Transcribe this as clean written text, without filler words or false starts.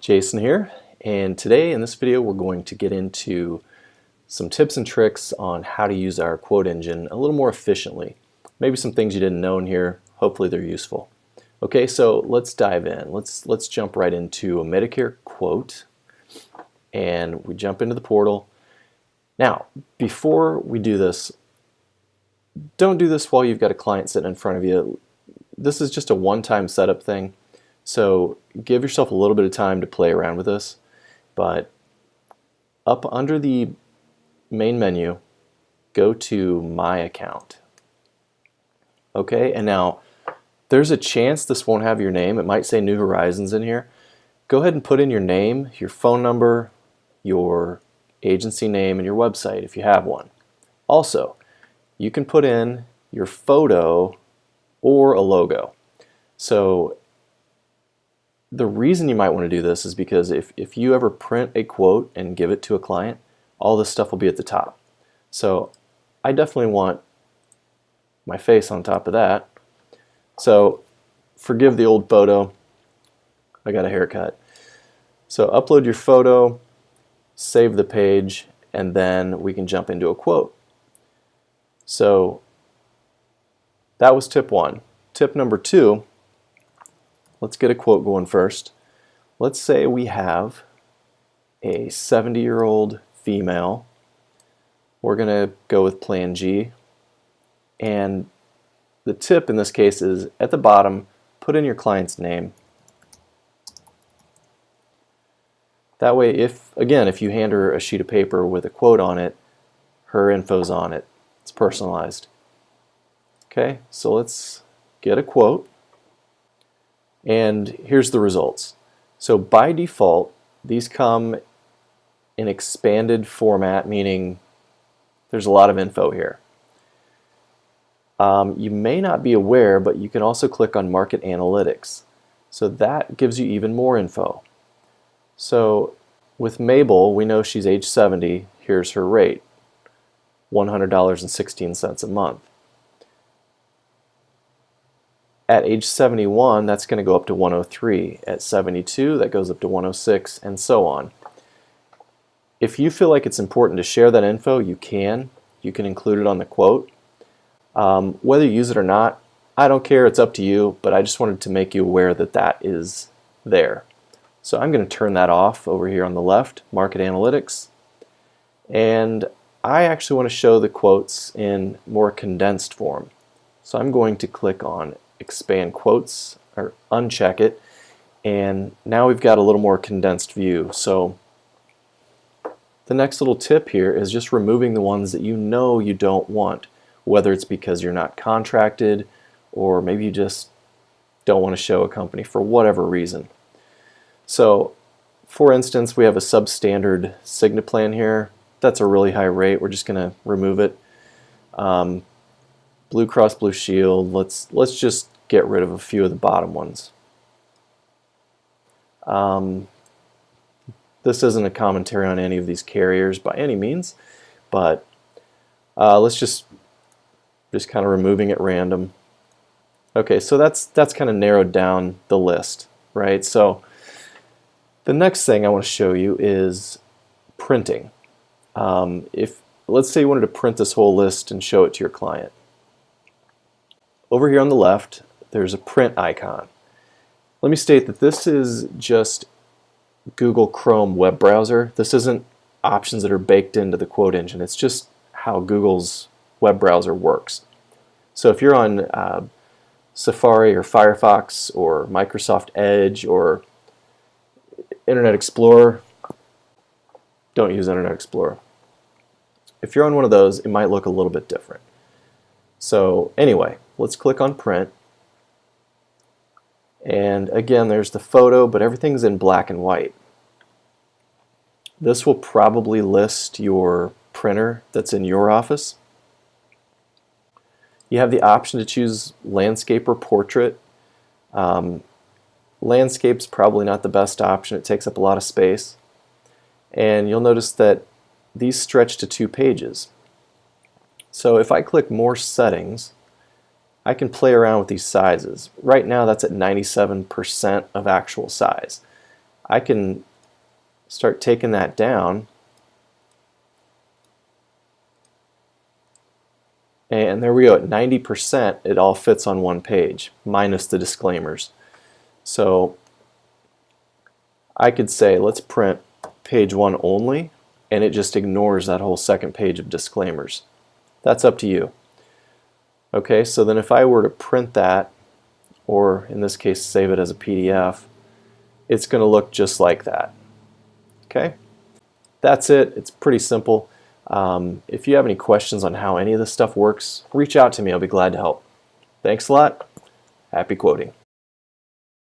Jason here, and today in this video we're going to get into some tips and tricks on how to use our quote engine a little more efficiently. Maybe some things you didn't know in here, hopefully they're useful. Okay, so let's dive in. Let's jump right into a Medicare quote, and we jump into the portal. Now, before we do this, don't do this while you've got a client sitting in front of you. This is just a one-time setup thing. So give yourself a little bit of time to play around with this, but up under the main menu, go to My Account. Okay, and now there's a chance this won't have your name. It might say New Horizons in here. Go ahead and put in your name, your phone number, your agency name, and your website if you have one. Also, you can put in your photo or a logo. So the reason you might want to do this is because if you ever print a quote and give it to a client, all this stuff will be at the top. So I definitely want my face on top of that. So forgive the old photo, I got a haircut. So upload your photo, save the page, and then we can jump into a quote. So that was tip one. Tip number two, let's get a quote going first. Let's say we have a 70-year-old female. We're going to go with Plan G. And the tip in this case is at the bottom, put in your client's name. That way, if you hand her a sheet of paper with a quote on it, her info's on it. It's personalized. Okay, so let's get a quote. And here's the results. So by default, these come in expanded format, meaning there's a lot of info here. You may not be aware, but you can also click on Market Analytics. So that gives you even more info. So with Mabel, we know she's age 70. Here's her rate, $100.16 a month. At age 71, that's going to go up to 103. At 72, that goes up to 106, and so on. If you feel like it's important to share that info, you can. You can include it on the quote. Whether you use it or not, I don't care. It's up to you, but I just wanted to make you aware that that is there. So I'm going to turn that off over here on the left, Market Analytics. And I actually want to show the quotes in more condensed form. So I'm going to click on Expand Quotes, or uncheck it, and now we've got a little more condensed view. So the next little tip here is just removing the ones that you know you don't want, whether it's because you're not contracted or maybe you just don't want to show a company for whatever reason. So for instance, we have a substandard Cigna plan here. That's a really high rate. We're just going to remove it. Blue Cross Blue Shield, let's just get rid of a few of the bottom ones. This isn't a commentary on any of these carriers by any means, but let's just kind of removing at random. Okay, so that's kind of narrowed down the list, right? So the next thing I want to show you is printing. Let's say you wanted to print this whole list and show it to your client. Over here on the left, there's a print icon. Let me state that this is just Google Chrome web browser. This isn't options that are baked into the quote engine. It's just how Google's web browser works. So if you're on Safari or Firefox or Microsoft Edge or Internet Explorer, don't use Internet Explorer. If you're on one of those, it might look a little bit different. So anyway, let's click on print. And again, there's the photo, but everything's in black and white. This will probably list your printer that's in your office. You have the option to choose landscape or portrait. Landscape's probably not the best option. It takes up a lot of space. And you'll notice that these stretch to 2 pages. So if I click More Settings, I can play around with these sizes. Right now that's at 97% of actual size. I can start taking that down, and there we go. At 90%, it all fits on one page, minus the disclaimers. So I could say, let's print page 1 only, and it just ignores that whole second page of disclaimers. That's up to you. Okay, so then if I were to print that, or in this case save it as a PDF, it's going to look just like that. Okay, that's it. It's pretty simple. If you have any questions on how any of this stuff works, reach out to me. I'll be glad to help. Thanks a lot. Happy quoting.